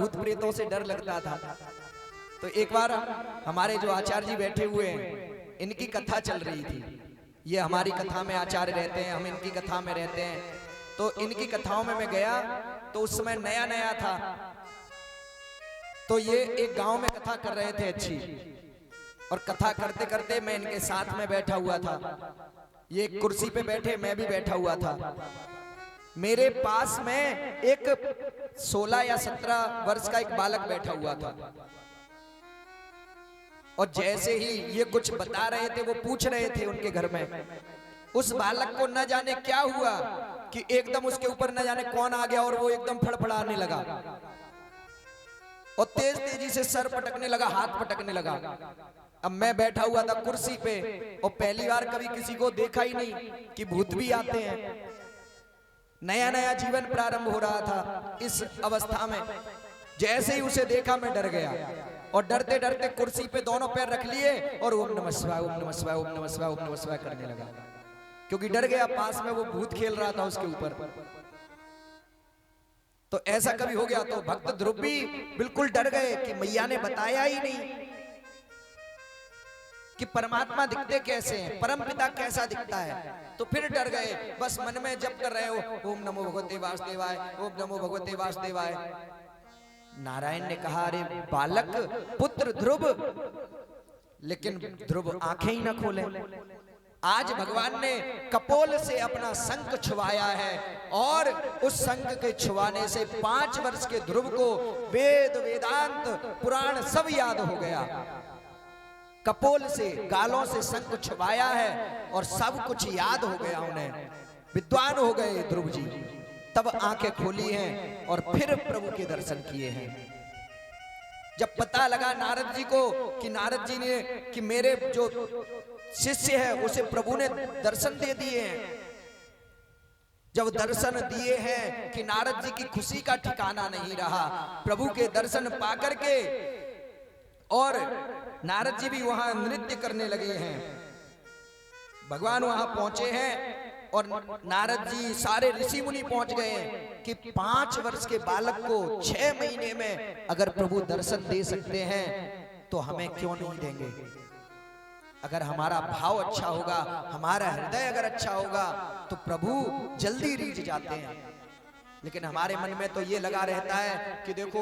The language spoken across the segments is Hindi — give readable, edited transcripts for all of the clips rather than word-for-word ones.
भूत प्रेतों से डर लगता था। तो एक बार हमारे जो आचार्य जी बैठे हुए हैं, इनकी कथा चल रही थी। ये हमारी कथा में आचार्य रहते हैं, हम इनकी कथा में रहते हैं। तो इनकी कथाओं में मैं गया तो उस समय नया नया था। तो ये एक गांव में कथा कर रहे थे अच्छी, और कथा करते करते मैं इनके साथ में बैठा हुआ था। ये एक कुर्सी पे बैठे, मैं भी बैठा हुआ था। मेरे पास में एक 16 या 17 वर्ष का एक बालक बैठा हुआ था। और जैसे ही ये कुछ बता रहे थे, वो पूछ रहे थे उनके घर में, उस बालक को न जाने क्या हुआ कि एकदम उसके ऊपर न जाने कौन आ गया और वो एकदम फड़फड़ाने लगा और तेज तेजी से सर पटकने लगा, हाथ पटकने लगा। अब मैं बैठा हुआ था कुर्सी पे और पहली बार कभी किसी को देखा ही नहीं कि भूत भी आते हैं। नया नया जीवन प्रारंभ हो रहा था। इस अवस्था में जैसे ही उसे देखा मैं डर गया और डरते डरते कुर्सी पे दोनों पैर रख लिए और ओम नमः शिवाय, ओम नमः शिवाय, ओम नमः शिवाय, ओम नमः शिवाय करने लगा, क्योंकि डर गया। पास में वो भूत खेल रहा था उसके ऊपर। तो ऐसा कभी हो गया तो भक्त ध्रुव भी बिल्कुल डर गए कि मैया ने बताया ही नहीं कि परमात्मा दिखते कैसे हैं, परम पिता कैसा दिखता है। तो फिर डर गए, बस मन में जप कर रहे हो, ओम नमो भगवते वासुदेवाय, ओम नमो भगवते वासुदेवाय। नारायण ने कहा, अरे बालक पुत्र ध्रुव, लेकिन ध्रुव आंखें ही ना खोले। आज भगवान ने कपोल से अपना शंख छुआया है और उस शंख के छुआने से 5 वर्ष के ध्रुव को वेद वेदांत पुराण सब याद हो गया। कपोल से, गालों से शंख छुआया है और सब कुछ याद हो गया उन्हें। विद्वान हो गए ध्रुव जी। तब आंखें खोली हैं और फिर प्रभु के दर्शन किए हैं। जब पता लगा नारद जी को कि नारद जी ने कि मेरे जो शिष्य है उसे प्रभु ने दर्शन दे दिए हैं, जब दर्शन दिए हैं कि नारद जी की खुशी का ठिकाना नहीं रहा। प्रभु के दर्शन पाकर के और नारद जी भी वहां नृत्य करने लगे हैं। भगवान वहां पहुंचे हैं और नारद जी सारे ऋषि मुनि पहुंच गए हैं कि 5 वर्ष के बालक को 6 महीने में अगर प्रभु दर्शन दे सकते हैं तो हमें क्यों नहीं देंगे। अगर हमारा भाव अच्छा होगा, हमारा हृदय अगर अच्छा होगा तो प्रभु जल्दी रीझ जाते हैं। लेकिन हमारे मन में तो ये लगा रहता है कि देखो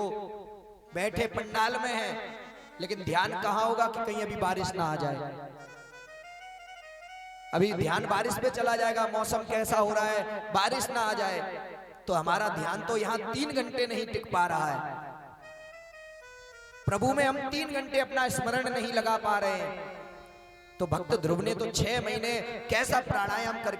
बैठे पंडाल में है, लेकिन ध्यान कहाँ होगा कि कहीं अभी बारिश ना आ जाए। अभी ध्यान बारिश पे चला जाएगा, मौसम कैसा हो रहा है, बारिश ना आ जाए। तो हमारा ध्यान तो यहाँ 3 घंटे नहीं टिक पा रहा है। प्रभु में हम 3 घंटे अपना स्मरण नहीं लगा पा रहे हैं। तो भक्त ध्रुव ने तो 6 महीने कैसा प्राणायाम करके